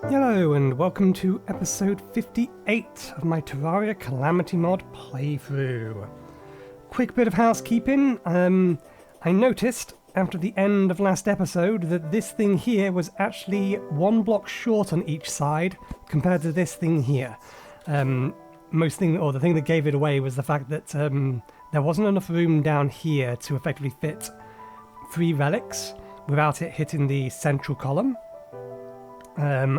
Hello and welcome to episode 58 of my Terraria Calamity mod playthrough. Quick bit of housekeeping. I noticed after the end of last episode that this thing here was actually one block short on each side compared to this thing here. The thing that gave it away was the fact that there wasn't enough room down here to effectively fit 3 relics without it hitting the central column.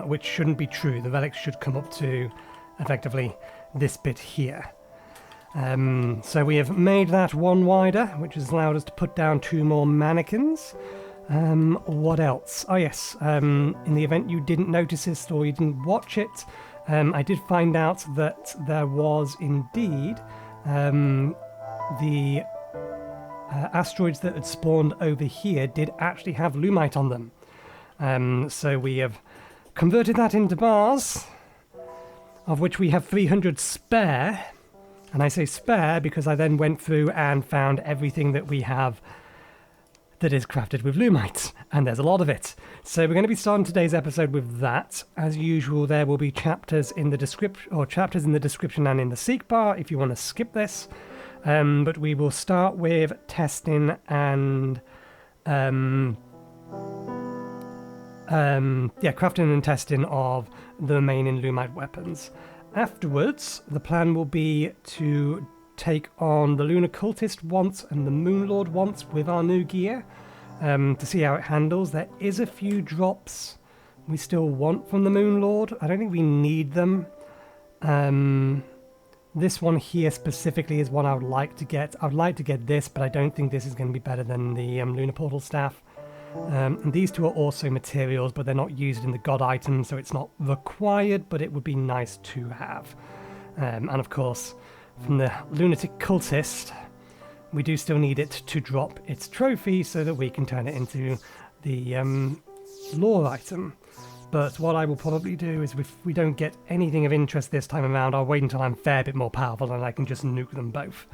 Which shouldn't be true. The relics should come up to effectively this bit here. So we have made that one wider, which has allowed us to put down 2 more mannequins. What else? Oh yes, in the event you didn't notice this or you didn't watch it, I did find out that there was indeed the asteroids that had spawned over here did actually have Luminite on them. So we have converted that into bars, of which we have 300 spare. And I say spare because I then went through and found everything that we have that is crafted with Luminite, and there's a lot of it. So we're going to be starting today's episode with that. As usual, there will be chapters in the description and in the seek bar if you want to skip this. But we will start with testing and crafting and testing of the remaining Luminite weapons. Afterwards, the plan will be to take on the Lunar Cultist once and the Moon Lord once with our new gear, to see how it handles. There is a few drops we still want from the Moon Lord. I don't think we need them. This one here specifically is one I would like to get. I would like to get this, but I don't think this is going to be better than the Lunar Portal Staff. And these 2 are also materials, but they're not used in the god item, so it's not required, but it would be nice to have. And of course, from the Lunatic Cultist, we do still need it to drop its trophy so that we can turn it into the lore item. But what I will probably do is, if we don't get anything of interest this time around, I'll wait until I'm a fair bit more powerful and I can just nuke them both.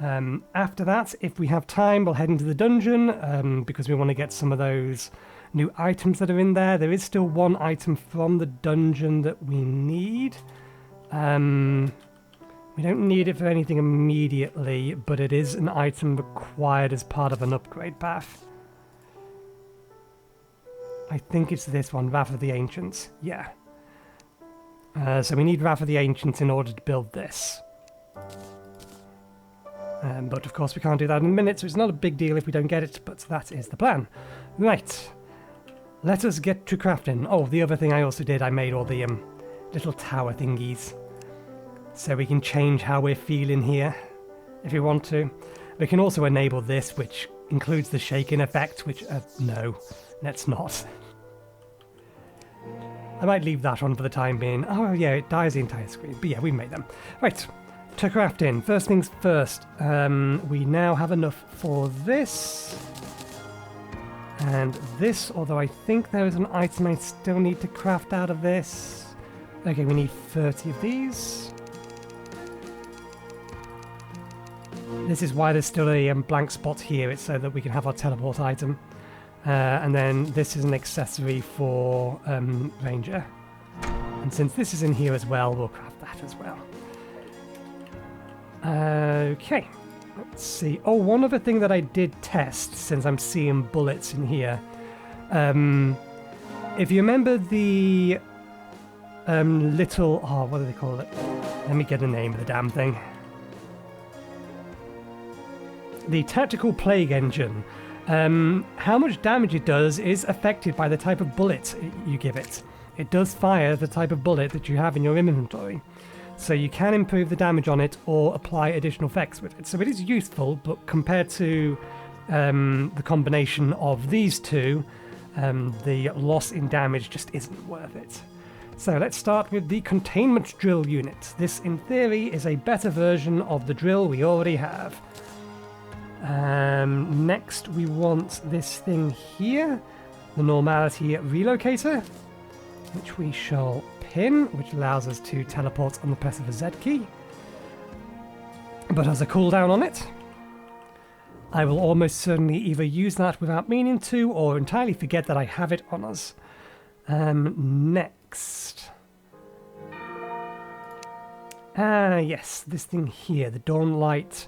After that, if we have time, we'll head into the dungeon, because we want to get some of those new items that are in there. There is still 1 item from the dungeon that we need. We don't need it for anything immediately, but it is an item required as part of an upgrade path. I think it's this one, Wrath of the Ancients. Yeah. So we need Wrath of the Ancients in order to build this. But of course we can't do that in a minute, so it's not a big deal if we don't get it, but that is the plan. Right, let us get to crafting. Oh, the other thing I also did, I made all the little tower thingies, so we can change how we're feeling here, if we want to. We can also enable this, which includes the shaking effect, which, no, let's not. I might leave that on for the time being. Oh yeah, it dies the entire screen, but yeah, we made them. Right. To crafting, first things first, we now have enough for this and this, although I think there is an item I still need to craft out of this. Okay, we need 30 of these. This is why there's still a blank spot here. It's so that we can have our teleport item. And then this is an accessory for Ranger. And since this is in here as well, we'll craft that as well. Okay, let's see. Oh, one other thing that I did test, since I'm seeing bullets in here. If you remember the little... Oh, what do they call it? Let me get the name of the damn thing. The Tactical Plague Engine. How much damage it does is affected by the type of bullet you give it. It does fire the type of bullet that you have in your inventory. So you can improve the damage on it or apply additional effects with it. So it is useful, but compared to the combination of these 2, the loss in damage just isn't worth it. So let's start with the containment drill unit. This, in theory, is a better version of the drill we already have. Next, we want this thing here, the Normality Relocator, which we shall pin, which allows us to teleport on the press of a Z key, but has a cooldown on it. I will almost certainly either use that without meaning to, or entirely forget that I have it on us. Next, next? Ah, yes, this thing here, the Dawnlight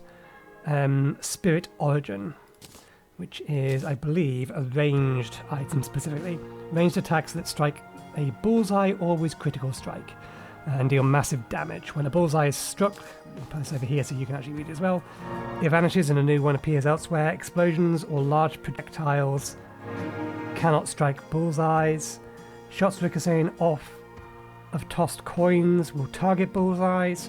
Spirit Origin, which is, I believe, a ranged item specifically. Ranged attacks that strike a bullseye or with critical strike and deal massive damage. When a bullseye is struck, I'll put this over here so you can actually read it as well, it vanishes and a new one appears elsewhere. Explosions or large projectiles cannot strike bullseyes. Shots ricocheting off of tossed coins will target bullseyes,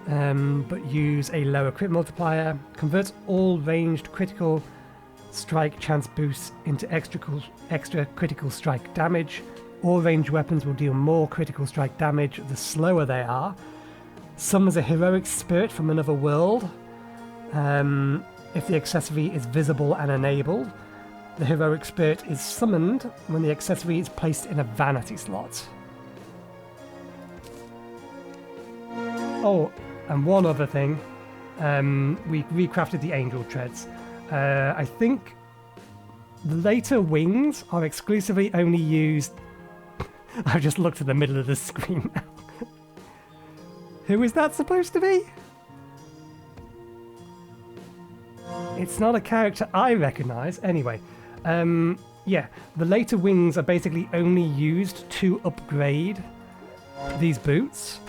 but use a lower crit multiplier. Converts all ranged critical strike chance boosts into extra critical strike damage. All ranged weapons will deal more critical strike damage the slower they are. Summons a heroic spirit from another world. If the accessory is visible and enabled, the heroic spirit is summoned when the accessory is placed in a vanity slot. Oh, and one other thing. We recrafted the angel treads. I think the later wings are exclusively only used... I've just looked at the middle of the screen now. Who is that supposed to be? It's not a character I recognise. Anyway, yeah, the later wings are basically only used to upgrade these boots.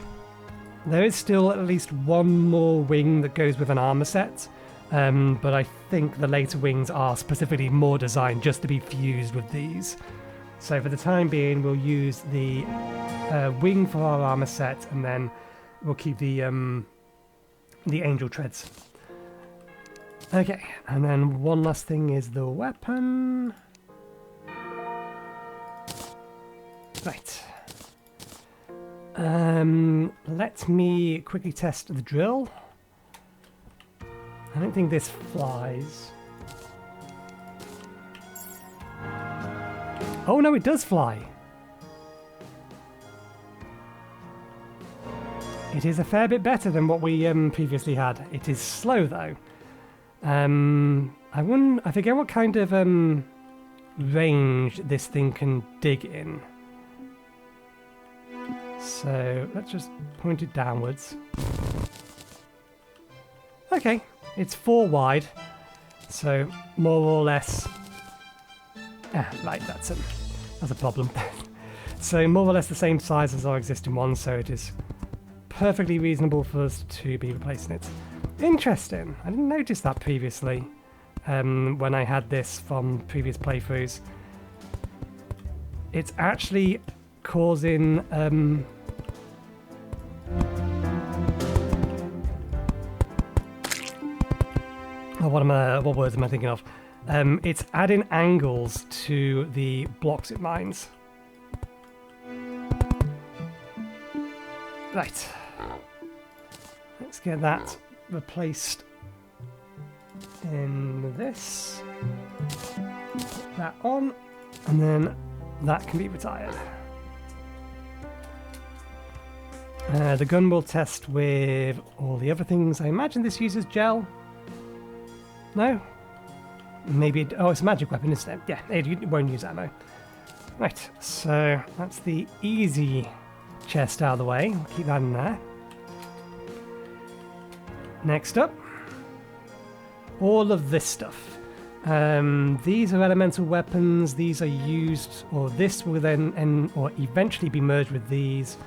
There is still at least one more wing that goes with an armour set, but I think the later wings are specifically more designed just to be fused with these. So for the time being, we'll use the wing for our armor set, and then we'll keep the angel treads. Okay, and then one last thing is the weapon. Right. Let me quickly test the drill. I don't think this flies. Oh no, it does fly! It is a fair bit better than what we previously had. It is slow though. I forget what kind of range this thing can dig in. So let's just point it downwards. Okay, it's 4 wide, so more or less. Right, that's a problem. So more or less the same size as our existing one, so it is perfectly reasonable for us to be replacing it. Interesting. I didn't notice that previously when I had this from previous playthroughs. It's actually causing what words am I thinking of? It's adding angles to the blocks it mines. Right. Let's get that replaced in this. Put that on, and then that can be retired. The gun will test with all the other things. I imagine this uses gel. No? Maybe it, oh, it's a magic weapon, isn't it? Yeah, it won't use ammo. Right, so that's the easy chest out of the way. We'll keep that in there. Next up, all of this stuff. These are elemental weapons. These are used, or this will then or eventually be merged with these.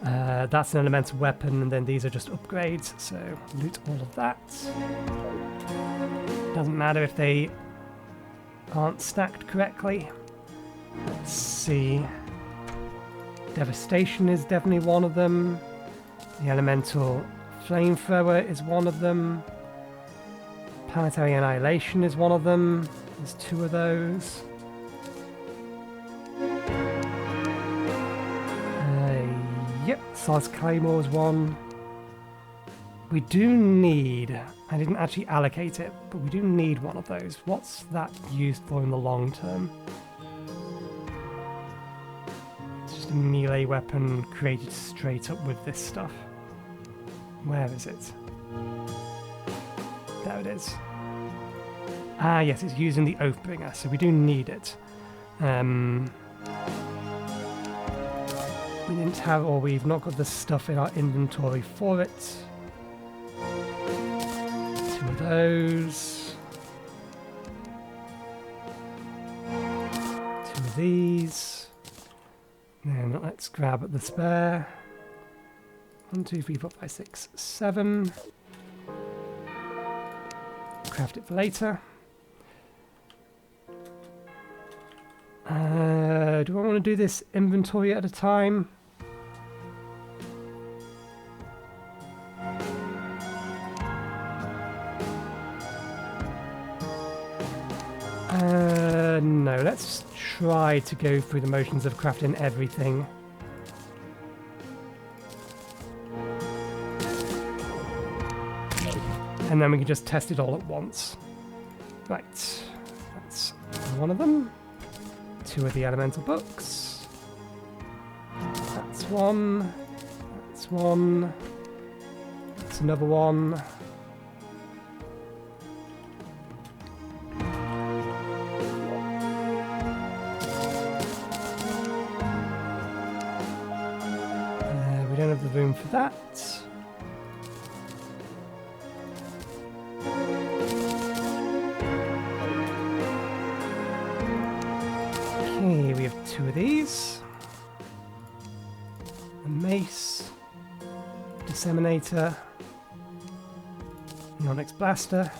That's an elemental weapon, and then these are just upgrades. So loot all of that. Doesn't matter if they aren't stacked correctly. Let's see. Devastation is definitely one of them. The elemental flamethrower is one of them. Planetary annihilation is one of them. There's 2 of those. Yep, Solace Claymore is one. We do need, I didn't actually allocate it, but we do need one of those. What's that used for in the long term? It's just a melee weapon created straight up with this stuff. Where is it? There it is. Ah, yes, it's using the Oathbringer, so we do need it. We didn't have, or we've not got the stuff in our inventory for it. 2 of those. 2 of these. Then let's grab the spare. 1, 2, 3, 4, 5, 6, 7. Craft it for later. Do I want to do this inventory at a time? No, let's try to go through the motions of crafting everything. And then we can just test it all at once. Right, that's one of them. 2 of the elemental books. That's one. That's one. That's another one. We don't have the room for that. Okay, we have 2 of these. A mace. Disseminator. Onyx blaster.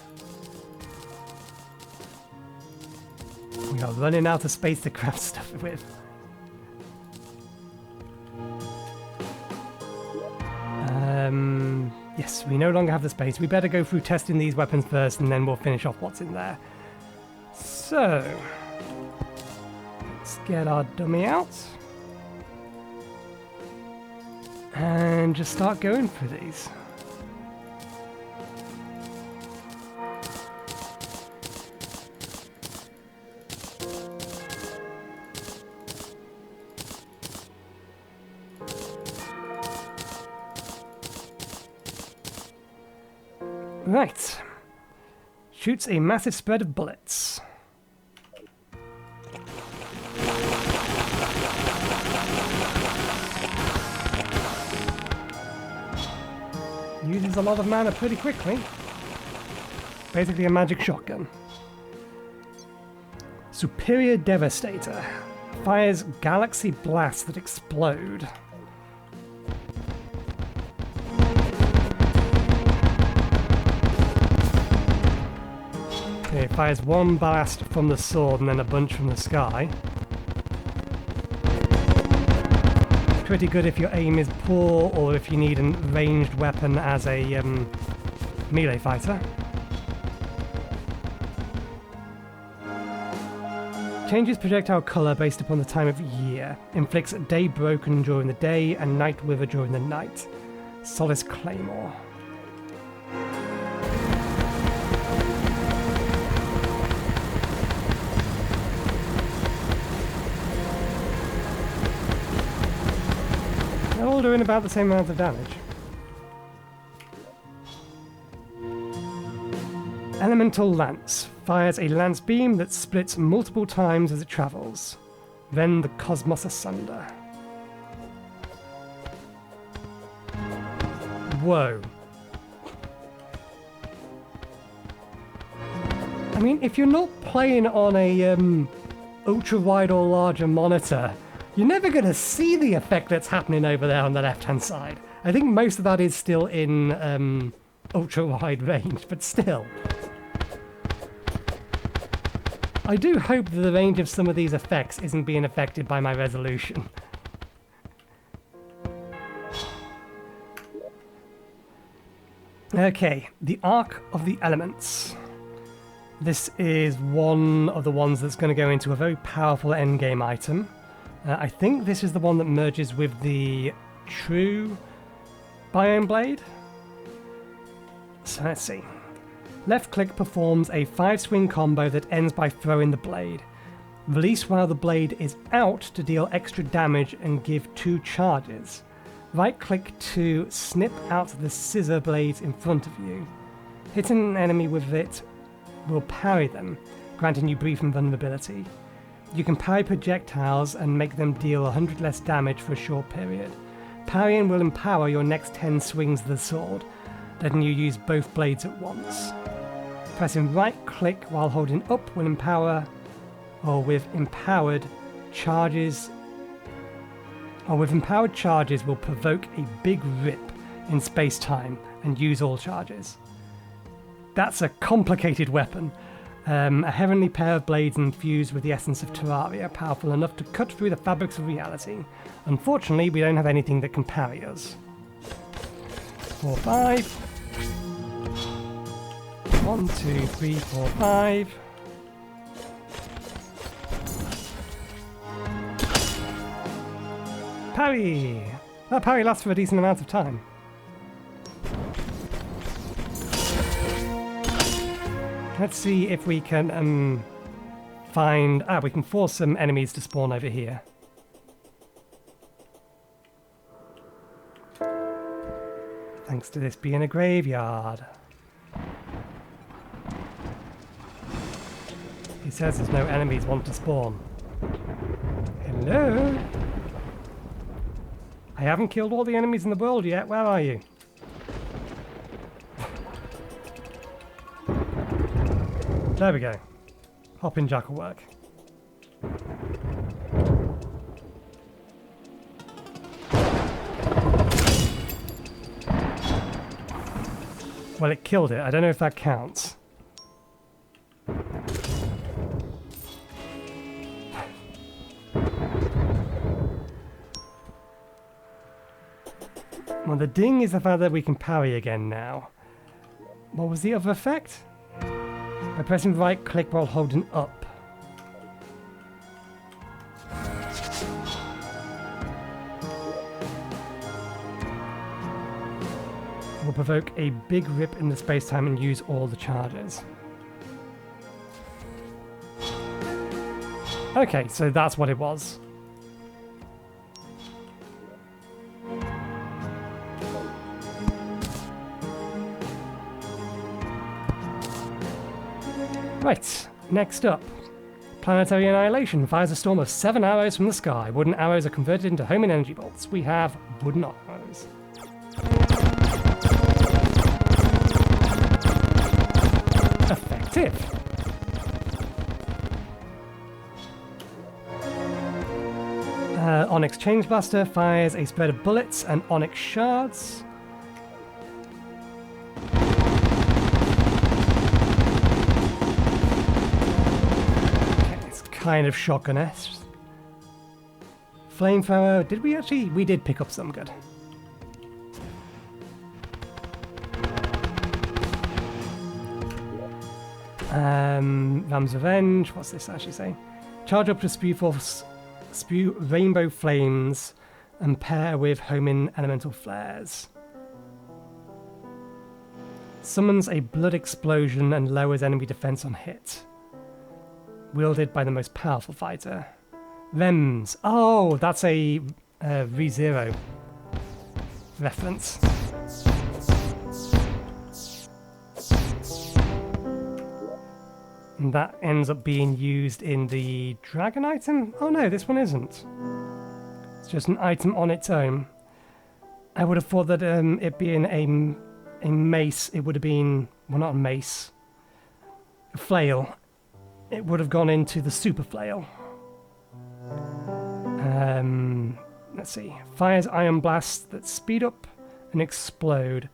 We are running out of space to craft stuff with. Yes, we no longer have the space. We better go through testing these weapons first, and then we'll finish off what's in there. So, let's get our dummy out. And just start going through these. Right. Shoots a massive spread of bullets. Uses a lot of mana pretty quickly. Basically a magic shotgun. Superior Devastator. Fires galaxy blasts that explode. Okay, it fires 1 blast from the sword and then a bunch from the sky. Pretty good if your aim is poor or if you need a ranged weapon as a melee fighter. Changes projectile colour based upon the time of year. Inflicts day broken during the day and night wither during the night. Solace Claymore. They're all doing about the same amount of damage. Elemental Lance. Fires a lance beam that splits multiple times as it travels. Rend the cosmos asunder. Whoa. I mean, if you're not playing on a ultra-wide or larger monitor, you're never going to see the effect that's happening over there on the left-hand side. I think most of that is still in ultra-wide range, but still. I do hope that the range of some of these effects isn't being affected by my resolution. Okay, the Arc of the Elements. This is one of the ones that's going to go into a very powerful endgame item. I think this is the one that merges with the true Biome Blade. So let's see. Left click performs a 5-swing combo that ends by throwing the blade. Release while the blade is out to deal extra damage and give 2 charges. Right click to snip out the scissor blades in front of you. Hitting an enemy with it will parry them, granting you brief invulnerability. You can parry projectiles and make them deal 100 less damage for a short period. Parrying will empower your next 10 swings of the sword, letting you use both blades at once. Pressing right click while holding up will empower, or with empowered charges will provoke a big rip in space-time and use all charges. That's a complicated weapon. A heavenly pair of blades infused with the essence of Terraria, powerful enough to cut through the fabrics of reality. Unfortunately, we don't have anything that can parry us. 4, 5. 1, 2, 3, 4, 5. Parry! That parry lasts for a decent amount of time. Let's see if we can find... we can force some enemies to spawn over here. Thanks to this being a graveyard. He says there's no enemies want to spawn. Hello? I haven't killed all the enemies in the world yet. Where are you? There we go. Hopping jack will work. Well, it killed it. I don't know if that counts. Well, the ding is the fact that we can parry again now. What was the other effect? By pressing right click while holding up. Will provoke a big rip in the space-time and use all the charges. Okay, so that's what it was. Right, next up. Planetary Annihilation fires a storm of 7 arrows from the sky. Wooden arrows are converted into homing energy bolts. We have wooden arrows. Effective. Onyx Change Blaster fires a spread of bullets and onyx shards. Kind of shotgun-esque. Flamethrower. Did we actually? We did pick up some good. Ram's Revenge. What's this actually say? Charge up to spew rainbow flames and pair with homing elemental flares. Summons a blood explosion and lowers enemy defense on hit. Wielded by the most powerful fighter. Rems. Oh, that's a ReZero reference. And that ends up being used in the dragon item? Oh no, this one isn't. It's just an item on its own. I would have thought that it being a mace, it would have been... Well, not a mace. A flail. It would have gone into the super flail. Let's see. Fires iron blasts that speed up and explode.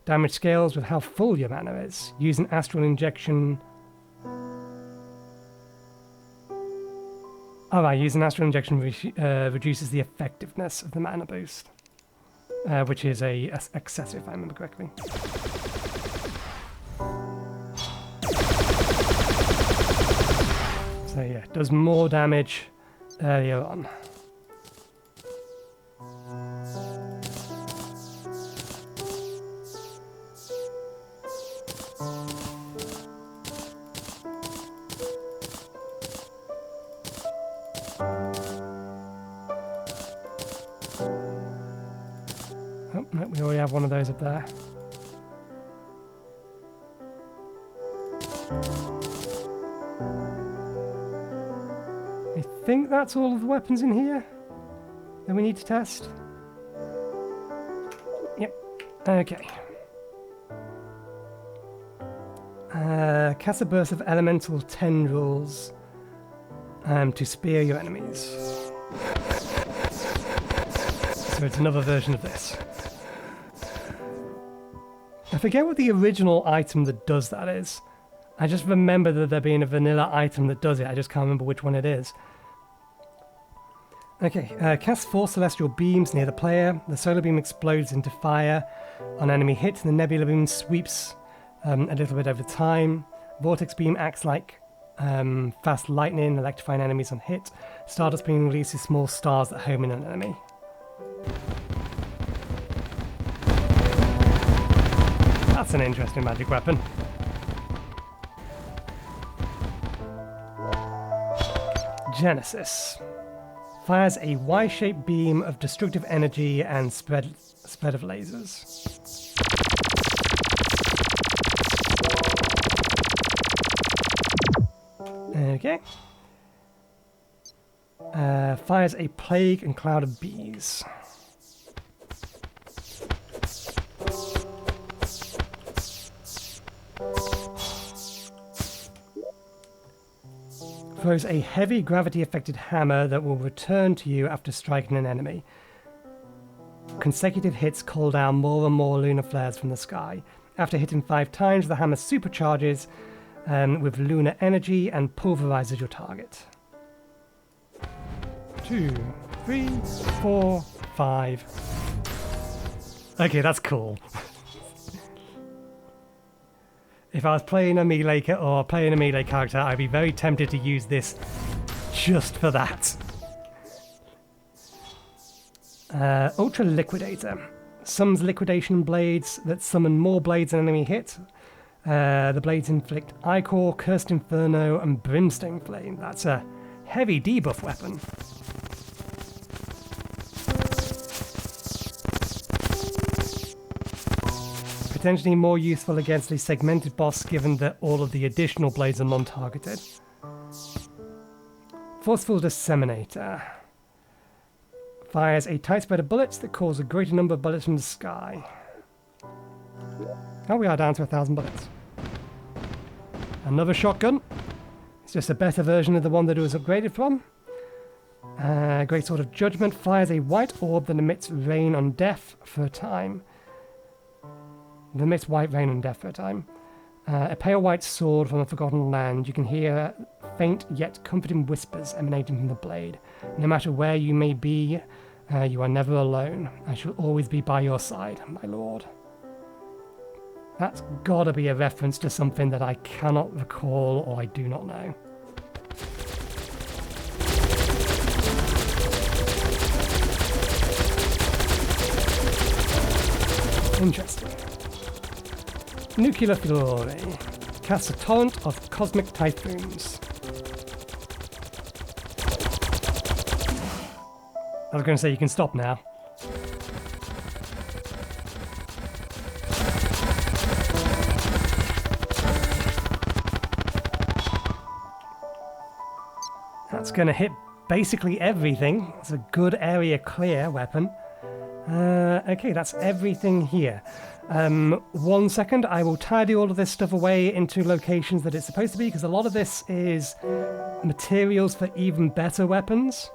Damage scales with how full your mana is. Use an astral injection. Alright, use an astral injection reduces the effectiveness of the mana boost. Which is a excessive, if I remember correctly. So yeah, does more damage earlier on. Oh, no, we already have one of those up there. I that's all of the weapons in here that we need to test. Yep. Okay. Cast a burst of elemental tendrils to spear your enemies. So it's another version of this. I forget what the original item that does that is. I just remember that there being a vanilla item that does it. I just can't remember which one it is. Okay, cast 4 celestial beams near the player. The solar beam explodes into fire on enemy hit, and the nebula beam sweeps a little bit over time. Vortex beam acts like fast lightning, electrifying enemies on hit. Stardust beam releases small stars that home in an enemy. That's an interesting magic weapon. Genesis. Fires a Y-shaped beam of destructive energy and spread of lasers. Okay. Fires a plague and cloud of bees. Throws a heavy gravity-affected hammer that will return to you after striking an enemy. Consecutive hits call down more and more lunar flares from the sky. After hitting 5 times, the hammer supercharges with lunar energy and pulverizes your target. 2, 3, 4, 5. Okay, that's cool. If I was playing a melee character, I'd be very tempted to use this just for that. Ultra Liquidator. Summons liquidation blades that summon more blades than enemy hit. The blades inflict Ichor, Cursed Inferno, and Brimstone Flame. That's a heavy debuff weapon. Potentially more useful against a segmented boss given that all of the additional blades are non-targeted. Forceful Disseminator. Fires a tight spread of bullets that cause a greater number of bullets from the sky. Oh, we are down to 1,000 bullets. Another shotgun. It's just a better version of the one that it was upgraded from. Great Sword of Judgment fires a white orb that emits rain on death for a time. That emits white rain on death for a time. A pale white sword from the Forgotten Land. You can hear faint yet comforting whispers emanating from the blade. No matter where you may be, you are never alone. I shall always be by your side, my lord. That's gotta be a reference to something that I cannot recall or I do not know. Interesting. Nuclear Fury. Casts a torrent of cosmic typhoons. I was going to say you can stop now. That's going to hit basically everything. It's a good area clear weapon. Okay, that's everything here. 1 second, I will tidy all of this stuff away into locations that it's supposed to be, because a lot of this is materials for even better weapons.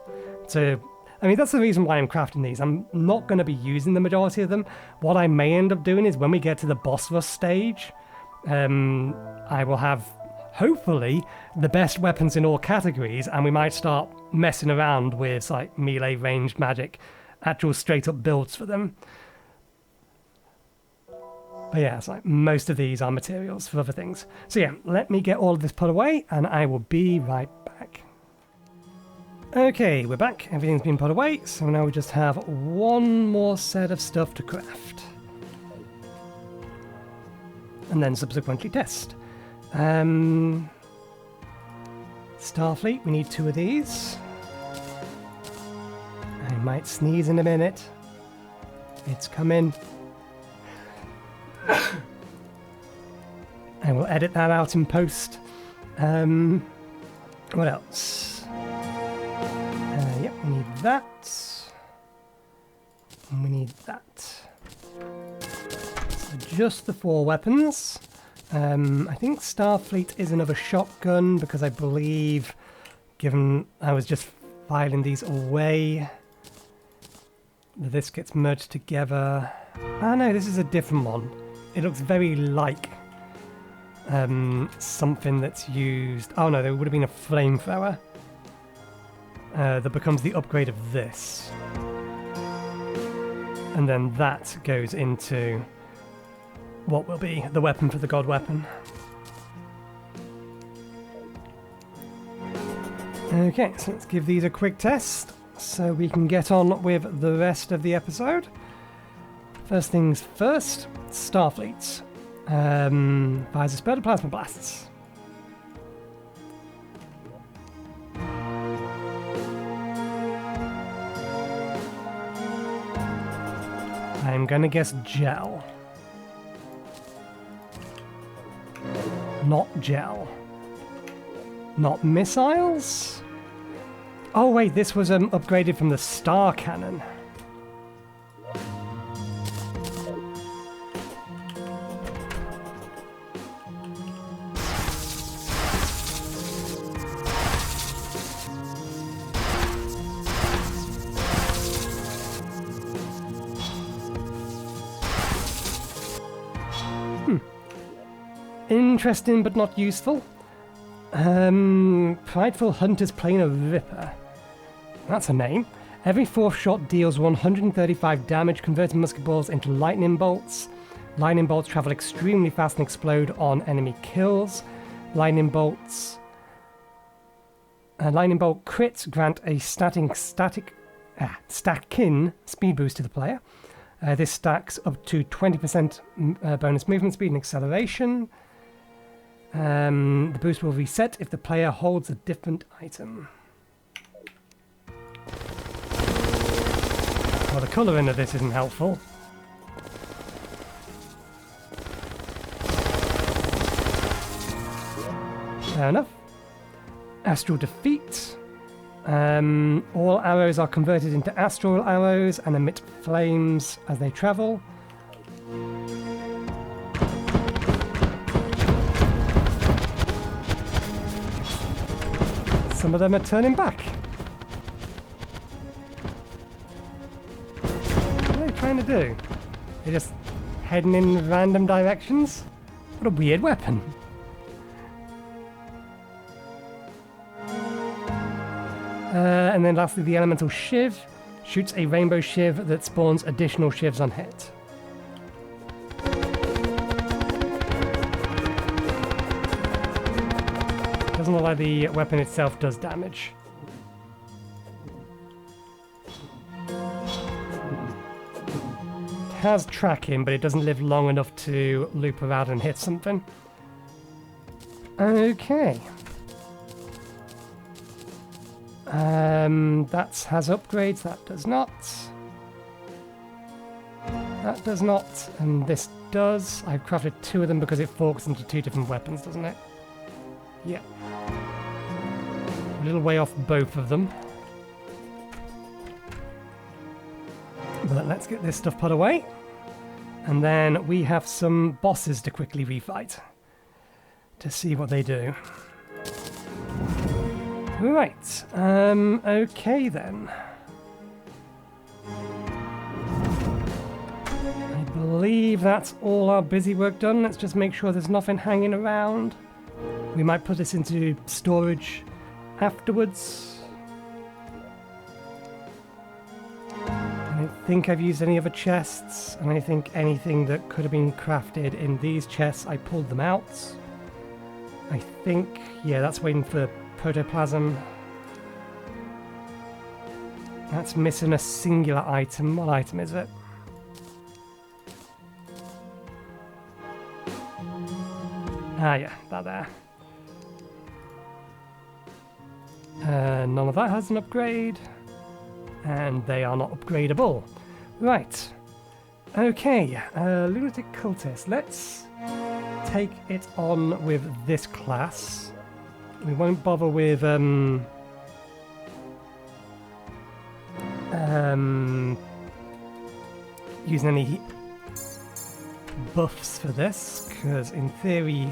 So, I mean, that's the reason why I'm crafting these. I'm not going to be using the majority of them. What I may end up doing is when we get to the boss rush stage, I will have, hopefully, the best weapons in all categories, and we might start messing around with like melee ranged magic, actual straight up builds for them. But yeah, it's like most of these are materials for other things. So yeah, let me get all of this put away and I will be right back. Okay, we're back. Everything's been put away, so now we just have one more set of stuff to craft. And then subsequently test. Starfleet, we need 2 of these. I might sneeze in a minute. It's coming. I will edit that out in post. What else? We need that. And we need that. So just the 4 weapons. I think Starfleet is another shotgun because I believe, given I was just filing these away, this gets merged together. Ah no, this is a different one. It looks very like something that's used... Oh no, there would have been a flamethrower that becomes the upgrade of this. And then that goes into what will be the weapon for the god weapon. Okay, so let's give these a quick test so we can get on with the rest of the episode. First things first, Starfleet. Fires a spurt of plasma blasts. I'm gonna guess gel. Not gel. Not missiles? Oh wait, this was upgraded from the star cannon. Interesting but not useful. Prideful Hunter's Planar Ripper. That's a name. Every 4th shot deals 135 damage, converting musket balls into lightning bolts. Lightning bolts travel extremely fast and explode on enemy kills. Lightning bolt crits grant a stacking speed boost to the player. This stacks up to 20% bonus movement speed and acceleration. The boost will reset if the player holds a different item. Well, the colouring of this isn't helpful. Fair enough. Astral Defeat. All arrows are converted into astral arrows and emit flames as they travel. Some of them are turning back. What are they trying to do? They're just heading in random directions? What a weird weapon. And then lastly, the Elemental Shiv shoots a rainbow shiv that spawns additional shivs on hit. Doesn't look like the weapon itself does damage. It has tracking, but it doesn't live long enough to loop around and hit something. Okay. That has upgrades, that does not. That does not, and this does. I've crafted 2 of them because it forks into 2 different weapons, doesn't it? Yeah. A little way off both of them. But let's get this stuff put away. And then we have some bosses to quickly refight. To see what they do. Right, okay then. I believe that's all our busy work done. Let's just make sure there's nothing hanging around. We might put this into storage afterwards. I don't think I've used any other chests, and I think anything that could have been crafted in these chests, I pulled them out. I think, yeah, that's waiting for protoplasm. That's missing a singular item. What item is it? Ah yeah, that there. None of that has an upgrade. And they are not upgradable. Right. Okay, Lunatic Cultist. Let's take it on with this class. We won't bother with using any buffs for this, because in theory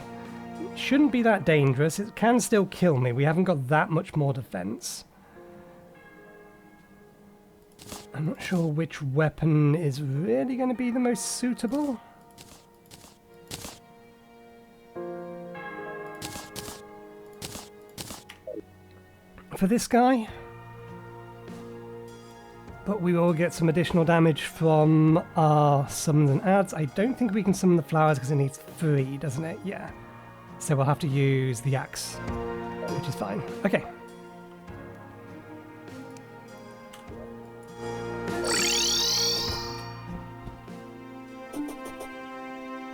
it shouldn't be that dangerous. It can still kill me. We haven't got that much more defense. I'm not sure which weapon is really going to be the most suitable. For this guy. But we will get some additional damage from our summons and adds. I don't think we can summon the flowers because it needs 3, doesn't it? Yeah. So we'll have to use the axe, which is fine. Okay.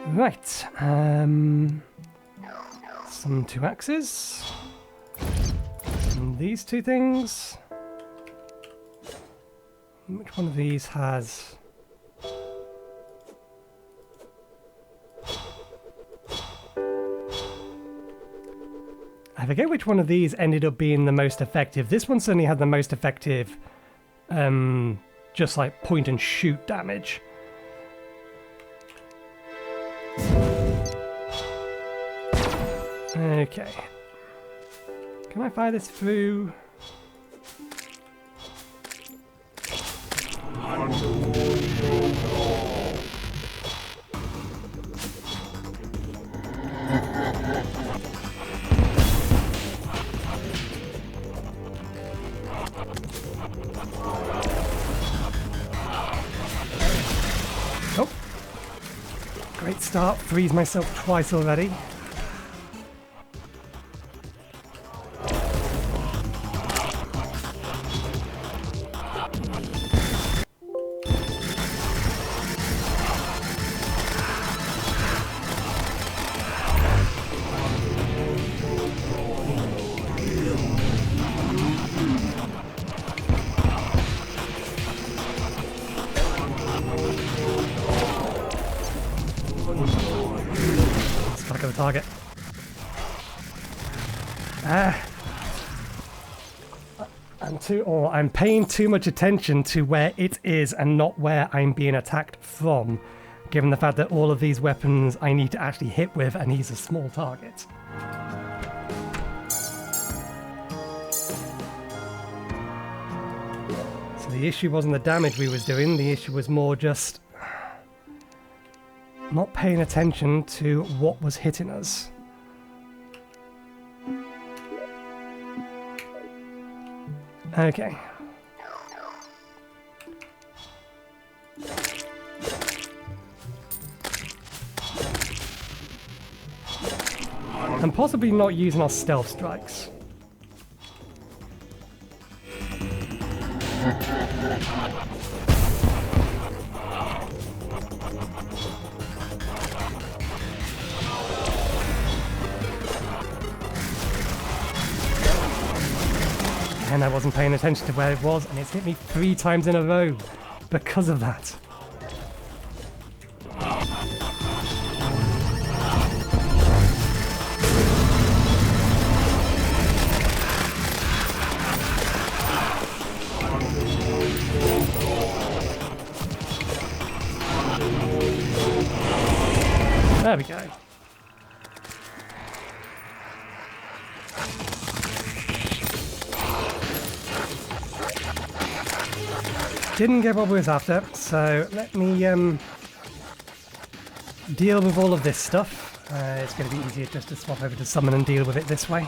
Right. Some 2 axes. And these 2 things. Which one of these has... I forget which one of these ended up being the most effective. This one certainly had the most effective, just like point and shoot damage. Okay. Can I fire this through? Oh. Great start. Freeze myself twice already. Target. I'm paying too much attention to where it is and not where I'm being attacked from, given the fact that all of these weapons I need to actually hit with, and he's a small target. So the issue wasn't the damage we was doing, the issue was more just not paying attention to what was hitting us. Okay. And possibly not using our stealth strikes. And I wasn't paying attention to where it was, and it's hit me 3 times in a row because of that. There we go. Didn't get what we was after, so let me deal with all of this stuff. It's going to be easier just to swap over to summon and deal with it this way.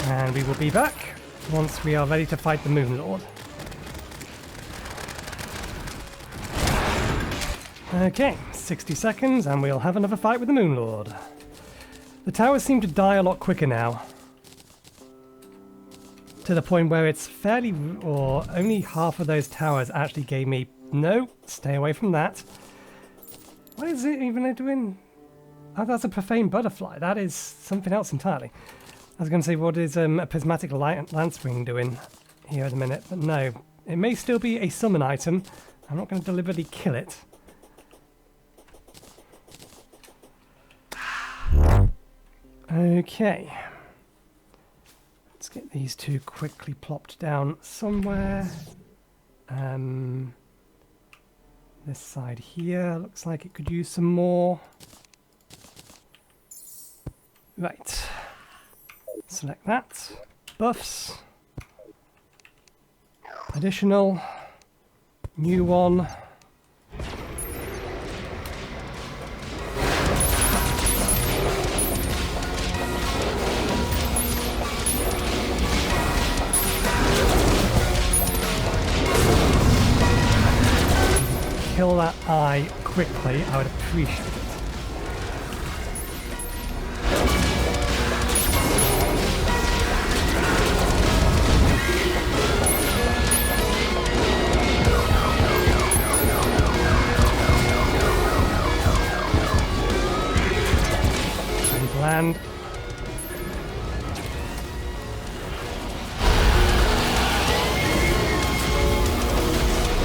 And we will be back once we are ready to fight the Moon Lord. Okay, 60 seconds and we'll have another fight with the Moon Lord. The towers seem to die a lot quicker now. To the point where it's fairly... or only half of those towers actually gave me... No, stay away from that. What is it even doing? Oh, that's a profane butterfly. That is something else entirely. I was going to say, what is a prismatic lance ring doing here at the minute? But no, it may still be a summon item. I'm not going to deliberately kill it. Okay. Let's get these two quickly plopped down somewhere. This side here looks like it could use some more. Right. Select that. Buffs. Additional. New one. Kill that eye quickly, I would appreciate it. And land.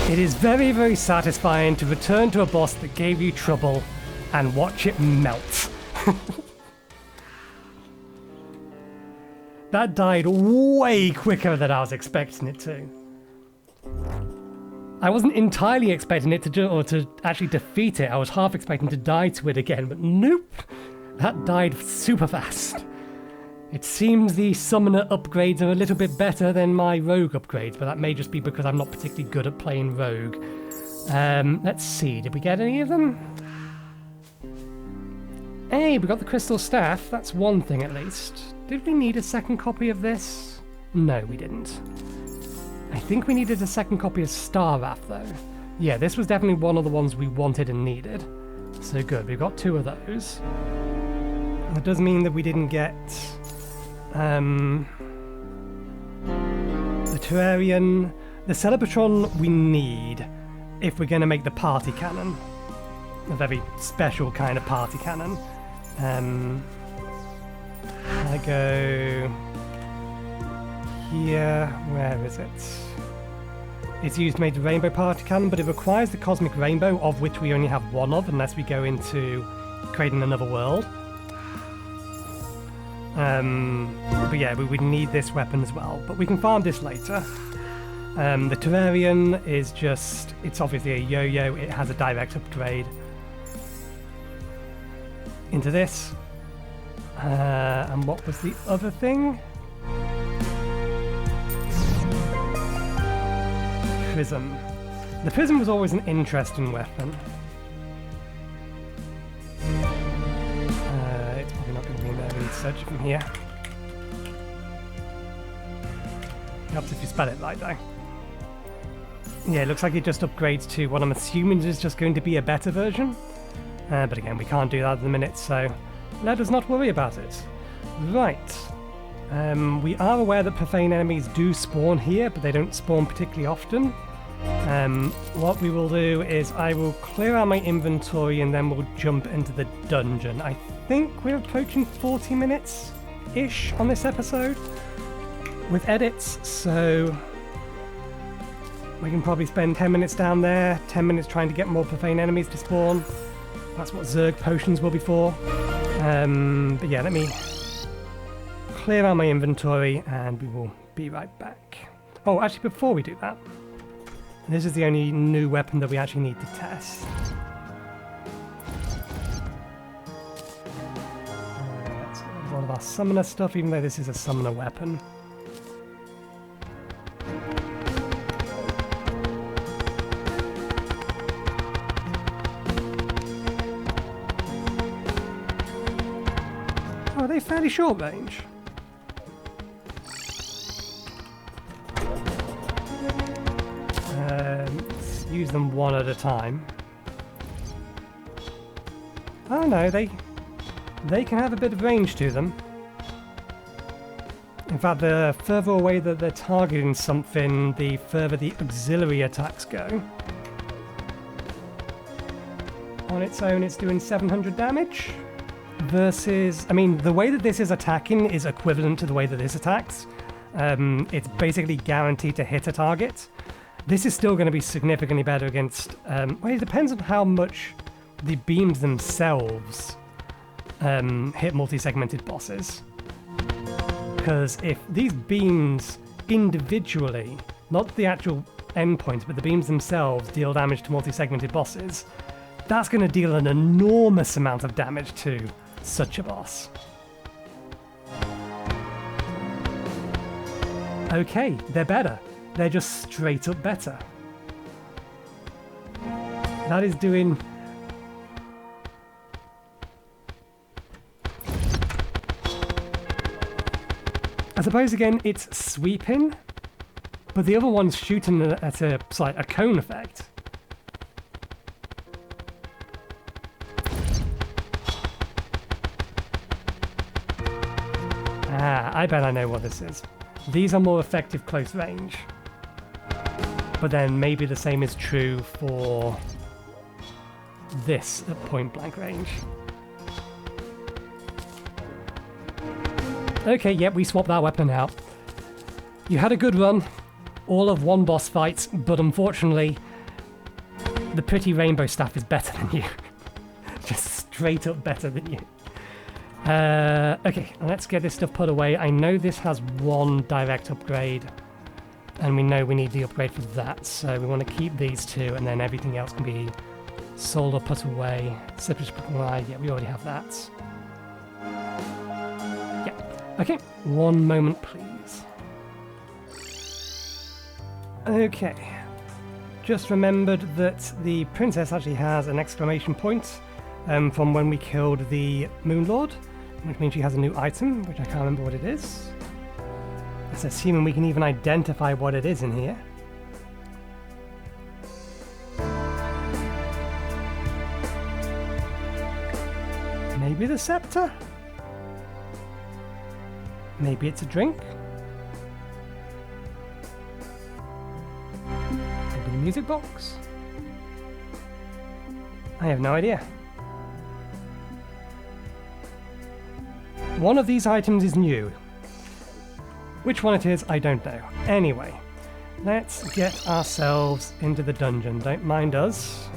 It is very, very satisfying to return to a boss that gave you trouble and watch it melt. That died way quicker than I was expecting it to. I wasn't entirely expecting it to actually defeat it. I was half expecting to die to it again, but nope. That died super fast. It seems the summoner upgrades are a little bit better than my rogue upgrades, but that may just be because I'm not particularly good at playing rogue. Let's see, did we get any of them? Hey, we got the crystal staff, that's one thing at least. Did we need a second copy of this? No, we didn't. I think we needed a second copy of Star Wrath though. Yeah, this was definitely one of the ones we wanted and needed. So good, we've got two of those. That does mean that we didn't get the Terrarian, the Celebratron we need if we're going to make the party cannon. A very special kind of party cannon. I go here, where is it? It's used to make the rainbow party cannon, but it requires the cosmic rainbow, of which we only have one of, unless we go into creating another world. But yeah, we would need this weapon as well, but we can farm this later. The Terrarian is just, it's obviously a yo-yo, it has a direct upgrade into this. And what was the other thing? Prism. The prism was always an interesting weapon. It's probably not going to be in there. We need to search it from here. Helps if you spell it right though. Yeah, it looks like it just upgrades to what I'm assuming is just going to be a better version. But again, we can't do that at the minute, so let us not worry about it. Right. We are aware that profane enemies do spawn here, but they don't spawn particularly often. What we will do is I will clear out my inventory and then we'll jump into the dungeon. I think we're approaching 40 minutes-ish on this episode with edits, so we can probably spend 10 minutes down there, 10 minutes trying to get more profane enemies to spawn. That's what Zerg potions will be for. But yeah, let me clear out my inventory and we will be right back. Oh, actually, before we do that, this is the only new weapon that we actually need to test. Let's get a lot of our summoner stuff, even though this is a summoner weapon. Oh, are they fairly short range? Let's use them one at a time. Oh no, they can have a bit of range to them. In fact, the further away that they're targeting something, the further the auxiliary attacks go. On its own, it's doing 700 damage. Versus, I mean, the way that this is attacking is equivalent to the way that this attacks. It's basically guaranteed to hit a target. This is still going to be significantly better against... well, it depends on how much the beams themselves hit multi-segmented bosses. Because if these beams individually, not the actual endpoints, but the beams themselves deal damage to multi-segmented bosses, that's going to deal an enormous amount of damage to such a boss. Okay, they're better. They're just straight up better. That is doing... I suppose again it's sweeping, but the other one's shooting at a cone effect. Ah, I bet I know what this is. These are more effective close range. But then maybe the same is true for this at point blank range. Okay, yep, we swapped that weapon out. You had a good run, all of one boss fight, but unfortunately, the pretty rainbow staff is better than you. Just straight up better than you. Okay, let's get this stuff put away. I know this has one direct upgrade, and we know we need the upgrade for that, so we want to keep these two, and then everything else can be sold or put away. Citrus put away, yeah, we already have that. Okay, one moment please. Okay, just remembered that the princess actually has an exclamation point from when we killed the Moon Lord, which means she has a new item, which I can't remember what it is. It's assuming we can even identify what it is in here. Maybe the scepter? Maybe it's a drink? Maybe the music box? I have no idea. One of these items is new. Which one it is, I don't know. Anyway, let's get ourselves into the dungeon. Don't mind us.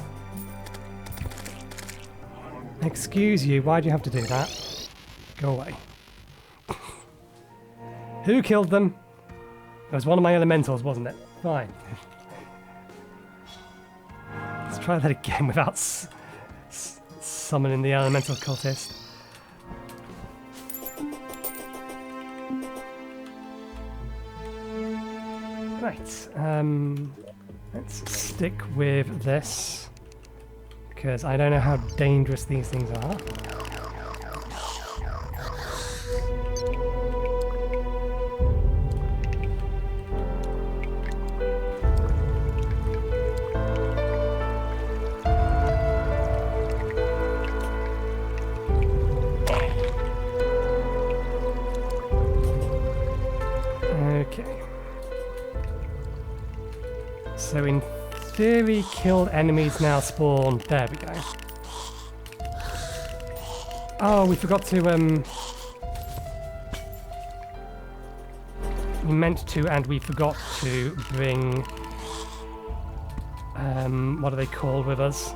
Excuse you, why'd you have to do that? Go away. Who killed them? It was one of my elementals, wasn't it? Fine. Let's try that again without summoning the elemental cultist. Right, let's stick with this, because I don't know how dangerous these things are. So in theory, killed enemies now spawn. There we go. Oh, we forgot to, we meant to, and we forgot to bring, what are they called with us?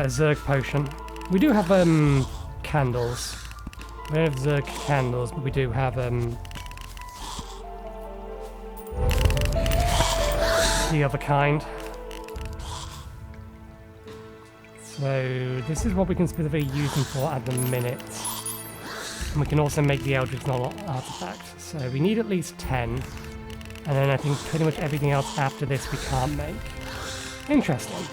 Zerg potion. We do have, candles. We don't have Zerg candles, but we do have the other kind. So this is what we can specifically use them for at the minute. And we can also make the Eldritch Null artifact. So we need at least 10. And then I think pretty much everything else after this we can't make. Interesting.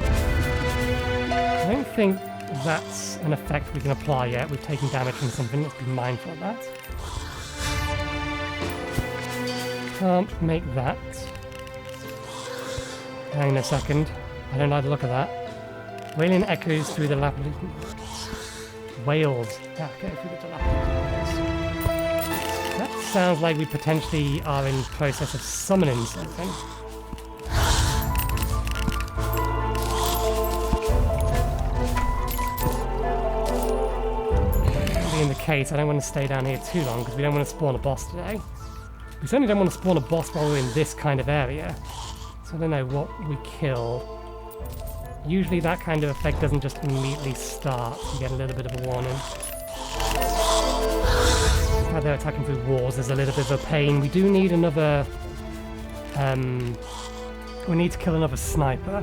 I don't think that's an effect we can apply yet. We've taken damage from something, let's be mindful of that. Can't make that. Hang on a second. I don't like the look of that. Wailing echoes through the labyrinth. Wails. Yeah, go through the dilapidated. That sounds like we potentially are in process of summoning something. Being the case, I don't want to stay down here too long because we don't want to spawn a boss today. We certainly don't want to spawn a boss while we're in this kind of area. So I don't know what we kill. Usually that kind of effect doesn't just immediately start. You get a little bit of a warning. How they're attacking through walls is a little bit of a pain. We do need another... we need to kill another sniper.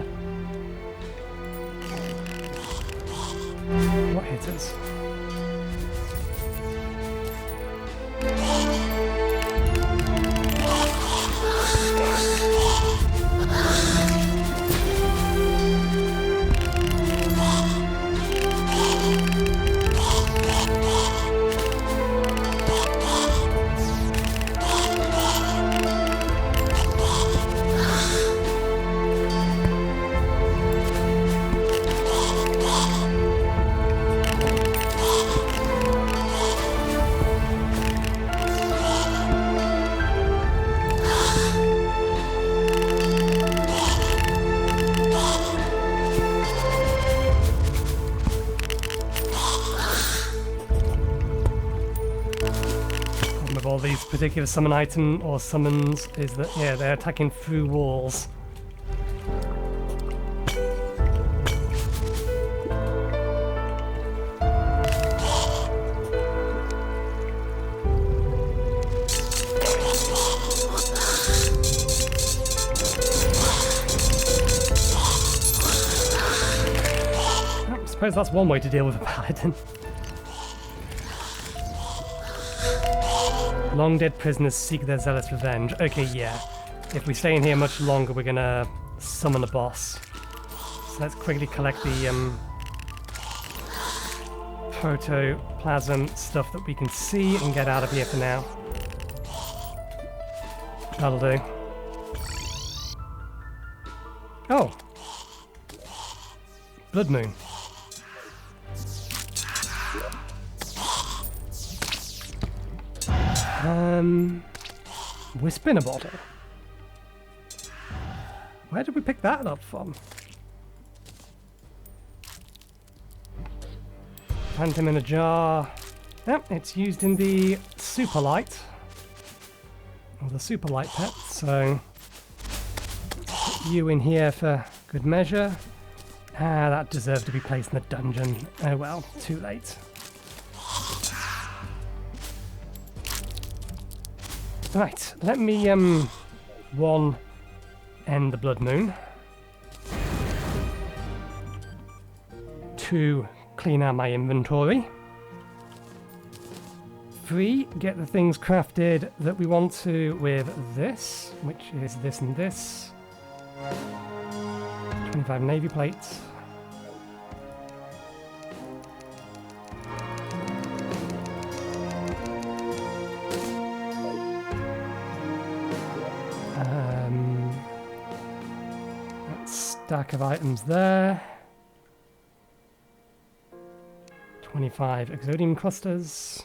What hit us? These particular summon item or summons is that, yeah, they're attacking through walls. I suppose that's one way to deal with a paladin. Long dead prisoners seek their zealous revenge. Okay, yeah. If we stay in here much longer, we're gonna summon a boss. So let's quickly collect the protoplasm stuff that we can see and get out of here for now. That'll do. Oh! Blood Moon. Whisper in a bottle. Where did we pick that up from? Phantom in a jar. Yep, it's used in the super light. Or the super light pet, so put you in here for good measure. Ah, that deserved to be placed in the dungeon. Oh well, too late. Right, let me one, end the Blood Moon. 2, clean out my inventory. 3, get the things crafted that we want to with this, which is this and this. 25 navy plates. Stack of items there. 25 Exodium clusters.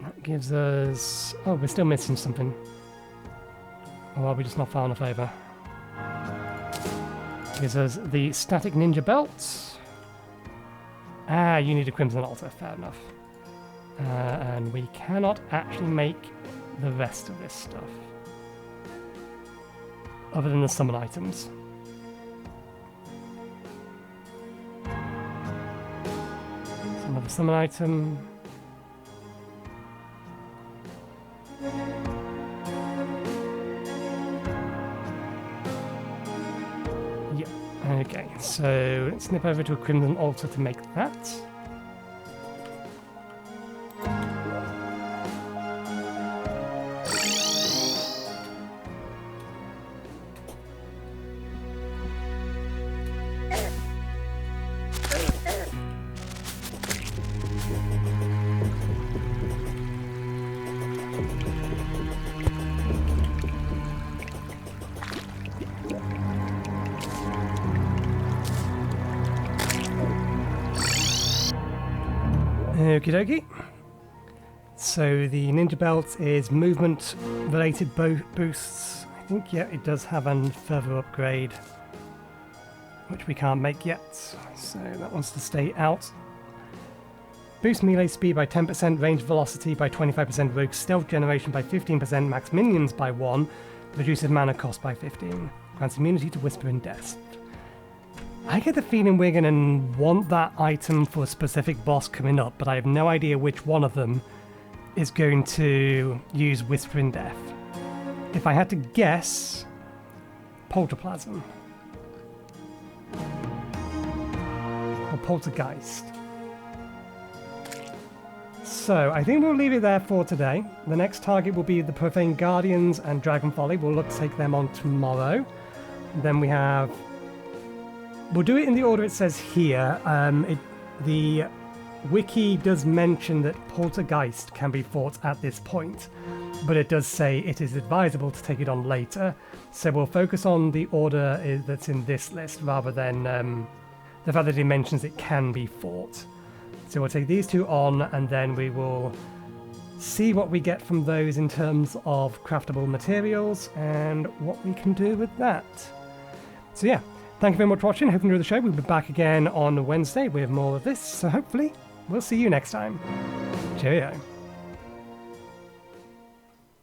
That gives us... Oh, we're still missing something. Or are we just not far enough over? Gives us the static ninja belt. Ah, you need a Crimson Altar, fair enough. And we cannot actually make the rest of this stuff. Other than the summon items. Another summon item. Okay, so let's snip over to a Crimson Altar to make that. Okie dokie. So the ninja belt is movement related boosts. I think, yeah, it does have a further upgrade. which we can't make yet, so that wants to stay out. Boost melee speed by 10%, range velocity by 25%, rogue stealth generation by 15%, max minions by 1, reduces mana cost by 15, grants immunity to Whispering Death. I get the feeling we're going to want that item for a specific boss coming up, but I have no idea which one of them is going to use Whispering Death. If I had to guess, Polterplasm. Or Poltergeist. So, I think we'll leave it there for today. The next target will be the Profane Guardians and Dragon Folly. We'll look to take them on tomorrow. Then we have... We'll do it in the order it says here. The wiki does mention that Poltergeist can be fought at this point, but it does say it is advisable to take it on later. So we'll focus on the order that's in this list rather than the fact that it mentions it can be fought. So we'll take these two on, and then we will see what we get from those in terms of craftable materials and what we can do with that. So yeah, thank you very much for watching. Hope you enjoyed the show. We'll be back again on Wednesday with more of this, so hopefully we'll see you next time. Cheerio.